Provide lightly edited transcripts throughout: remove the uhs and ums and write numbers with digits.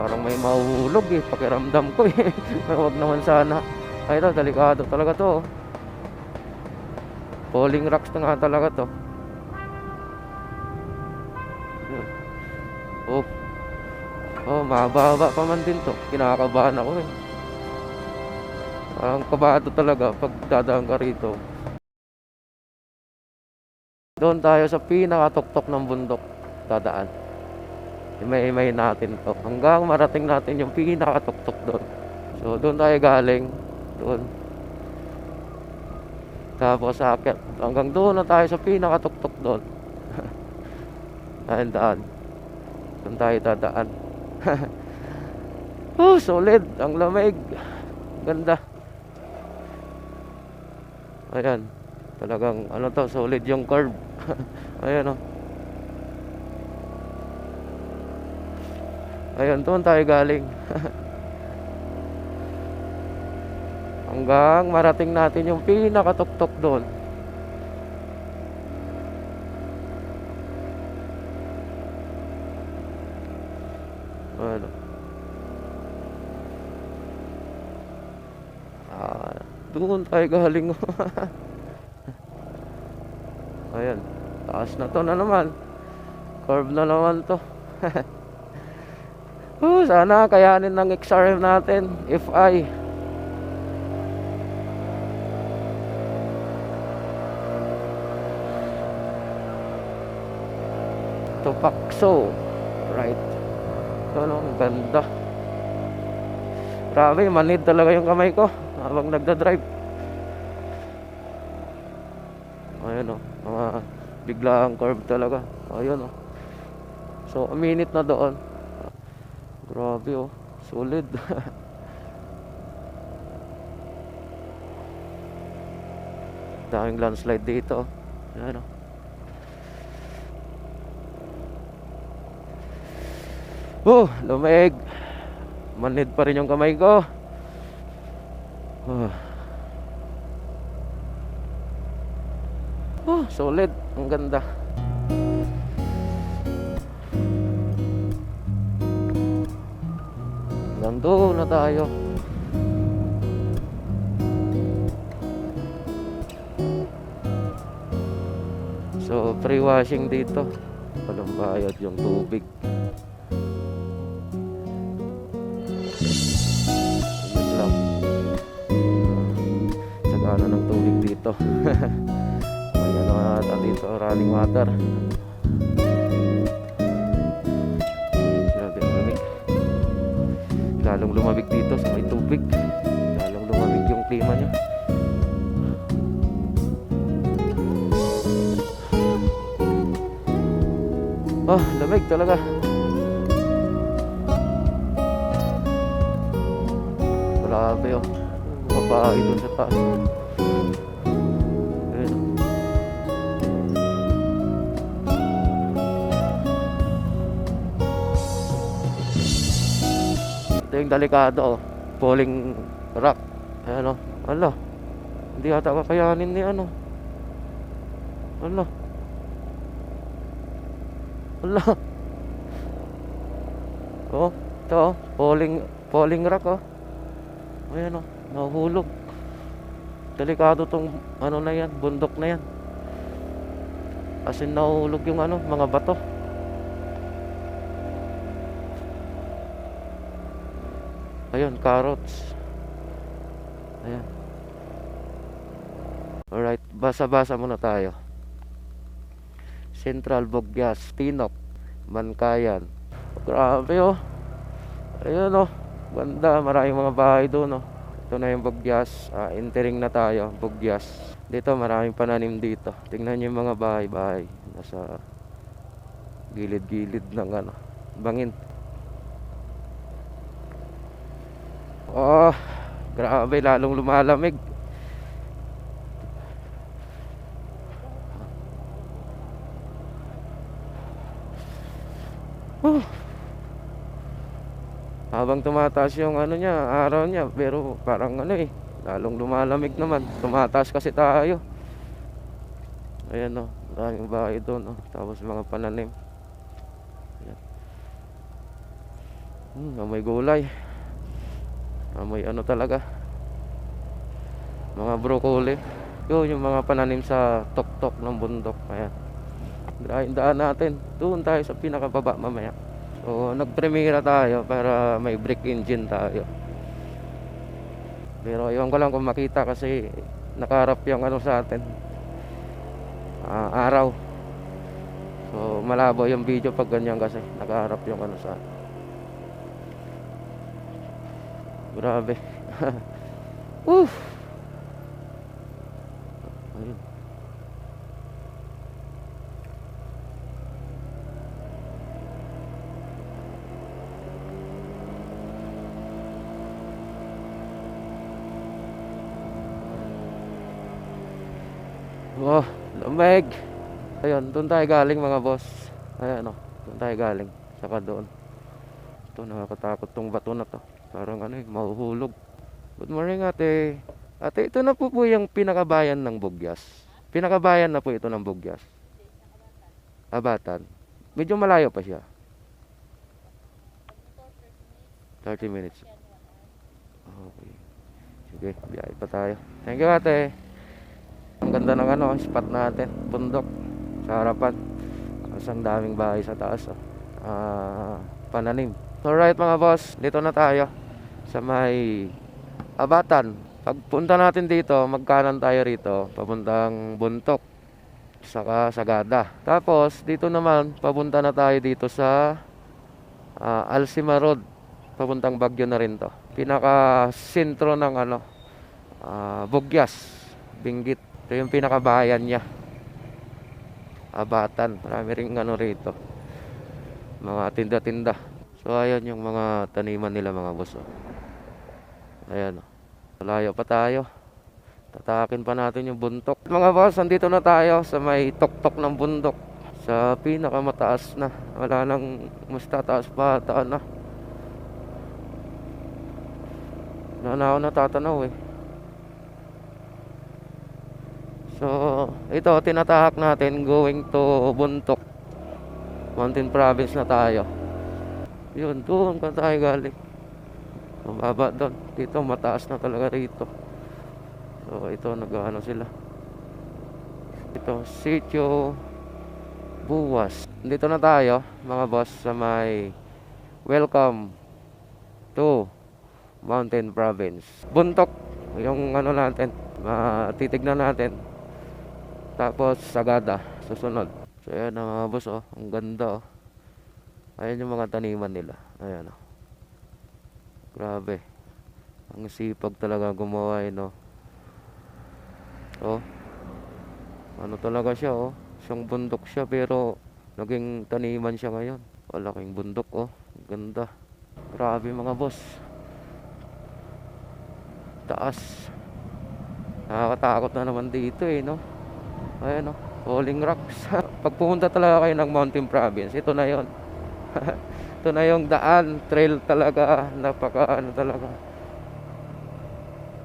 Parang may mahuhulog eh, pakiramdam ko eh. Huwag naman sana. Ay ito, delikado talaga to. Falling rocks na nga talaga to. Oh, oh, mahaba pa man din to. Kinakabahan ako eh. Parang kabado talaga pag dadaan ka rito. Doon tayo sa pinakatuktok ng bundok dadaan. Imay-imay natin to hanggang marating natin yung pinakatuktok doon. So doon tayo galing. Doon. Tapos aakyat hanggang doon na tayo sa pinakatuktok doon. Daan daan. Doon tayo dadaan. Oh, solid. Ang lamig. Ganda. Ayan. Talagang ano to, solid yung curve. Ayan oh. Ayan, doon tayo galing. Hanggang marating natin yung pinakatuktok doon. Ano? Doon tayo galing. Ayan, taas na to na naman. Curve na naman to. Sana kayanin ng XRM natin. FI. Tupakso. Right. Ito no, ang ganda. Grabe, manid talaga yung kamay ko habang nagda-drive. Ayan o, mga biglaang curve talaga. Ayan o. So, a minute na doon. Grabe oh, solid. Daming landslide dito. Ayan oh. Lumig. Manid pa rin yung kamay ko. Solid. Ang ganda. Nandun na tayo. So, free washing dito. Walang bayad yung tubig. Yun lang. Sagana ng tubig dito. May ano ata dito, running water. Lalong lumamig dito sa may tubig. Lalong lumamig yung klima niya. Lamig talaga. Grabe oh. Mga bahay dun sa taas. Ayan. Ito yung delikado oh. Falling rock. Ayan oh. Ala. Hindi ata kakayanin ni ano. Ala. Ala. Oh, ito oh. Falling rock oh. Ayan oh. Nahuhulog. Delikado tong ano na yan. Bundok na yan. As in nahuhulog yung ano. Mga bato. Ayun, carrots. Ayan. Alright, basa-basa muna tayo. Central Bogyas, Tinop, Mankayan. Grabe oh. Ayun oh. Ganda, maraming mga bahay doon oh. Ito na yung Bogyas. Entering na tayo, Bogyas. Dito maraming pananim dito. Tingnan nyo yung mga bahay-bahay. Nasa gilid-gilid ng ano, bangin. Grabe, lalong lumalamig. Habang tumataas yung ano niya, araw niya, pero parang ano eh, lalong lumalamig naman. Tumataas kasi tayo. Ayan o, daming bahay doon o. Tapos mga pananim. Ayan. Amoy gulay. Amoy ano talaga, mga broccoli. Yun yung mga pananim sa tuktok ng bundok. Ayan, daan natin. Doon tayo sa pinakababa mamaya. So nagpremira tayo para may brake engine tayo. Pero iwan ko lang kung makita kasi nakaharap yung ano sa atin, araw. So malabo yung video pag ganyan kasi nakaharap yung ano sa atin. Grabe. Woof. Ayun. Oh, lamig. Ayun, doon tayo galing mga boss. Ayan o, doon tayo galing. Saka doon. Ito, nakakatakot tong bato na to. Parang ano mahuhulog. Good morning ate. Ate, ito na po yung pinakabayan ng Bugyas. Pinakabayan na po ito ng Bugyas. Abatan. Medyo malayo pa siya. 30 minutes. Okay. Sige, biyahe pa tayo. Thank you ate. Ang ganda ng ano, spot natin. Bundok. Sa harapan. Ang daming bahay sa taas. Pananim. Alright mga boss, dito na tayo sa may Abatan. Pagpunta natin dito, magkanan tayo rito, papuntang Buntok, saka Sagada. Tapos dito naman, papunta na tayo dito sa Alcima Road, papuntang Baguio na rin to. Pinaka sentro ng ano, Bugyas, Benguet. Ito yung pinakabahayan niya, Abatan. Marami ring ano rito, mga tinda-tinda. So ayan yung mga taniman nila mga boss. Ayan. Malayo pa tayo. Tatakin pa natin yung buntok. Mga boss, andito na tayo sa may tuktok ng bundok. Sa pinakamataas na. Wala nang mas tataas pa taan na. Wala na ako natatanaw eh. So, ito tinatahak natin going to Buntok. Mountain Province na tayo. Yun, doon pa tayo galing. Mababa doon. Dito mataas na talaga rito. So ito nag-ano sila. Ito Sitio Buwas. Dito na tayo mga boss sa may welcome to Mountain Province. Buntok yung ano natin, titignan natin. Tapos Sagada susunod. So ayan na mga boss oh, ang ganda oh. Ayan yung mga taniman nila. Ayan oh. Grabe. Ang sipag talaga gumawa no. Oh. Ano talaga siya oh. Siyang bundok siya pero naging taniman siya ngayon. Malaking bundok oh. Ganda. Grabe mga boss. Taas. Nakakatakot na naman dito eh no. Ayan oh. Falling rocks. Pag pumunta talaga kayo ng Mountain Province, ito na 'yon. Ito na yung daan, trail talaga, napaka ano talaga.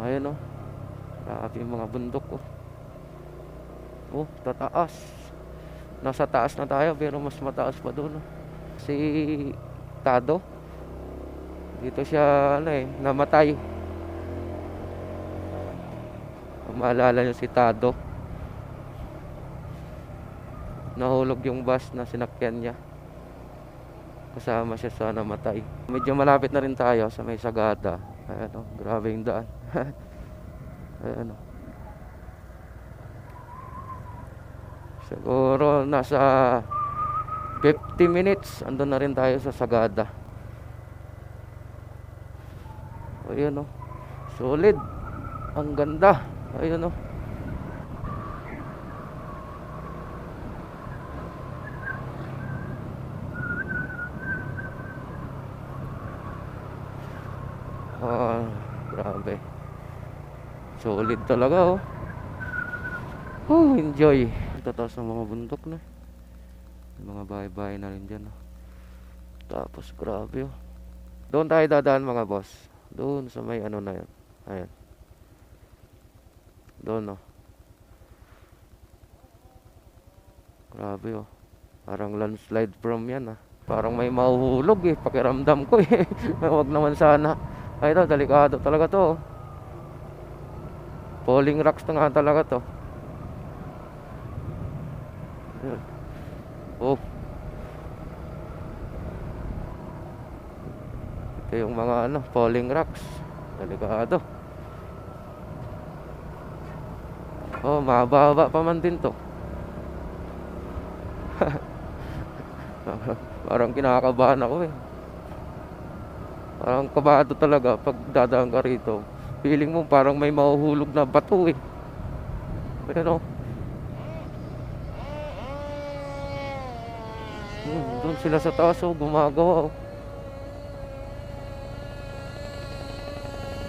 Ayun oh. Grabe yung mga bundok oh. Oh, tataas. Nasa taas na tayo pero mas mataas pa doon oh. Si Tado. Dito siya ano eh, namatay. Kung maalala nyo si Tado. Nahulog yung bus na sinakyan niya. Kasama siya sa namatay. Medyo malapit na rin tayo sa may Sagada. Ayan o, grabe yung daan. Ayan o. Siguro nasa 50 minutes andun na rin tayo sa Sagada. Ayan o. Solid. Ang ganda. Ayan o. Grabe. Solid talaga oh. Enjoy. Tataas ng mga bundok na. May mga bahay-bahay na rin dyan oh. Tapos grabe oh. Doon tayo dadaan mga boss. Doon sa may ano na yun. Ayan. Doon oh. Grabe oh. Parang landslide from yan ah. Parang may mahuhulog eh, pakiramdam ko eh. Wag naman sana. Ay ito, delikado talaga to. Falling rocks na nga talaga to. Ayan. Oh. Ito yung mga falling rocks. Delikado. Oh, mababa pa man din to. Parang kinakabahan ako eh. Parang kabado talaga pag dadaan ka rito. Feeling mo parang may mahuhulog na bato eh. Pero doon sila sa taas oh, gumagawa oh.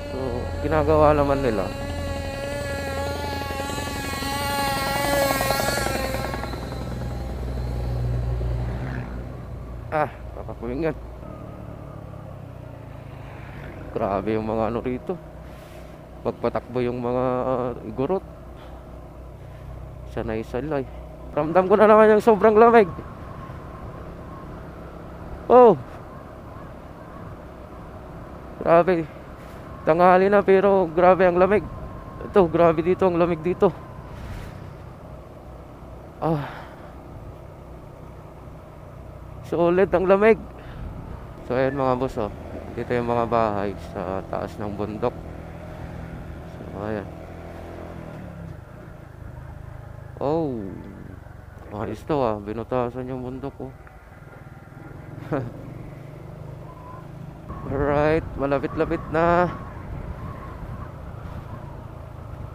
So, ginagawa naman nila. Kakakulingan. Grabe yung mga rito. Pagpatakbo yung mga igorot. Sanay-salay. Ramdam ko na naman yung sobrang lamig. Oh. Grabe. Tanghali na pero grabe ang lamig. Ito, grabe dito ang lamig dito. Solid ang lamig. So ayan mga boss oh. Dito yung mga bahay sa taas ng bundok. So ayan. Oh. Ayos to ah. Binutasan yung bundok oh. Alright. Malapit-lapit na.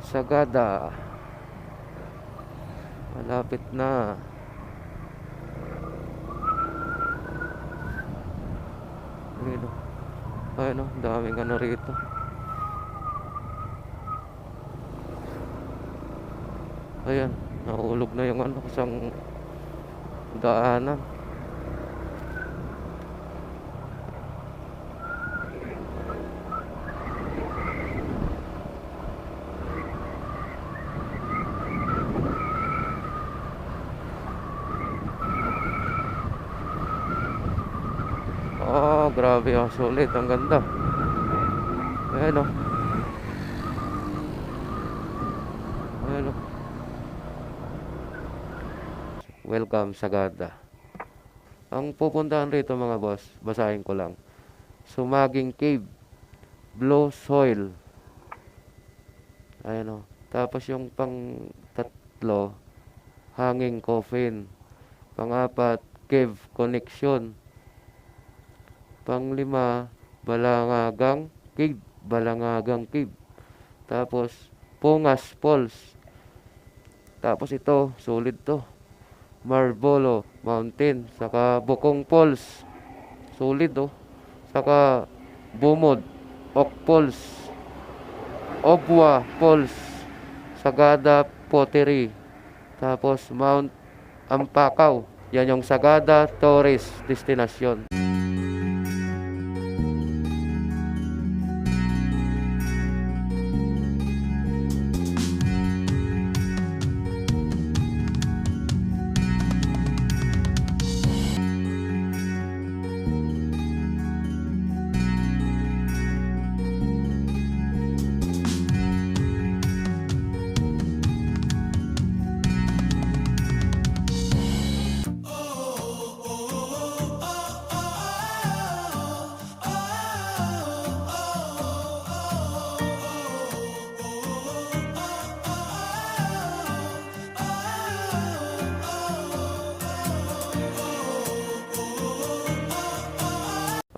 Sagada. Malapit na. Ayun oh, daming rito. Ayan, nahulog na yung isang daanan. Oh, grabe ang sulit, ang ganda. Ayan oh. Ayan oh. Welcome Sagada. Ang pupuntahan rito mga boss, basahin ko lang. Sumaging Cave, Blue Soil. Ayan oh. Tapos yung pang tatlo, Hanging Coffin. Pang-apat, Cave Connection. Pang-lima, Balangagang Cave. Tapos Pungas Falls. Tapos ito, solid to. Marbolo Mountain, saka Bukong Falls. Solid oh. Saka Bumod, Ok Falls, Obwa Falls, Sagada Pottery. Tapos Mount Ampakaw. Yan yung Sagada Tourist Destination.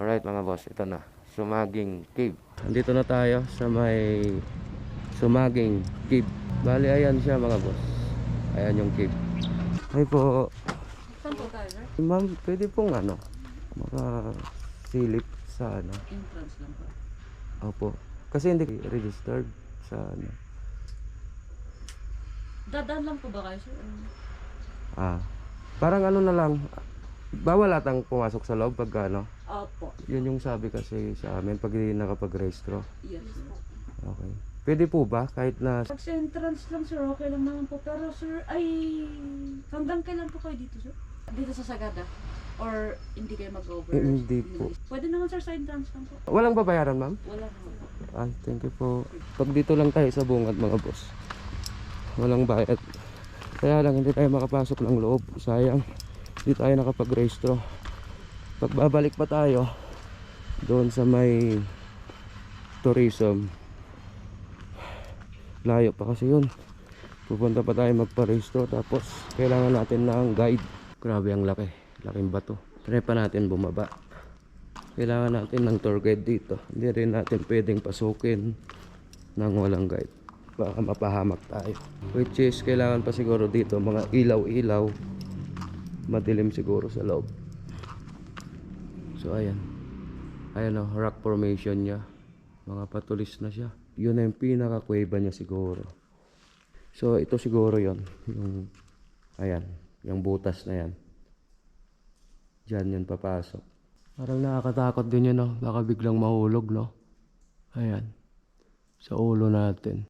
Alright mga boss, ito na, Sumaging Cave. Andito na tayo sa may Sumaging Cave. Bali, ayan siya mga boss. Ayan yung cave. Ay po. Saan po tayo, sir? Ma'am, pwede pong makasilip sa Entrance lang po. Opo. Kasi hindi registered sa Dadaan lang po ba kayo, sir? Parang na lang. Bawal atang pumasok sa loob pag Opo. Yun yung sabi kasi sa amin pag hindi nakapag-rehistro. Yes, sir. Okay. Pwede po ba kahit na Pag sa entrance lang, sir, okay lang naman po. Pero, sir, hanggang kailan po kayo dito, sir? Dito sa Sagada? Or hindi kayo mag-over? Hindi po. Pwede naman sir, sa entrance lang po. Walang babayaran, ma'am? Wala naman po. Ay, thank you po. Pag dito lang tayo sa bungad, mga boss. Walang bayad. Kaya lang hindi tayo makapasok ng loob. Sayang. Hindi tayo nakapag-rehistro. Pag babalik pa tayo doon sa may tourism, layo pa kasi yun. Pupunta pa tayo magpa-rehistro. Tapos kailangan natin ng guide. Grabe ang laki. Laking bato. Try pa natin bumaba. Kailangan natin ng tour guide dito. Hindi rin natin pwedeng pasukin nang walang guide. Baka mapahamak tayo. Which is kailangan pa siguro dito mga ilaw-ilaw. Madilim siguro sa loob. So ayan. Ayan o, rock formation niya. Mga patulis na siya. Yun na yung pinaka-kuweba niya siguro. So ito siguro yon. Yung, ayan. Yung butas na yan. Diyan yun papasok. Parang nakakatakot din yun, no? Baka biglang mahulog, no? Ayan. Sa ulo natin.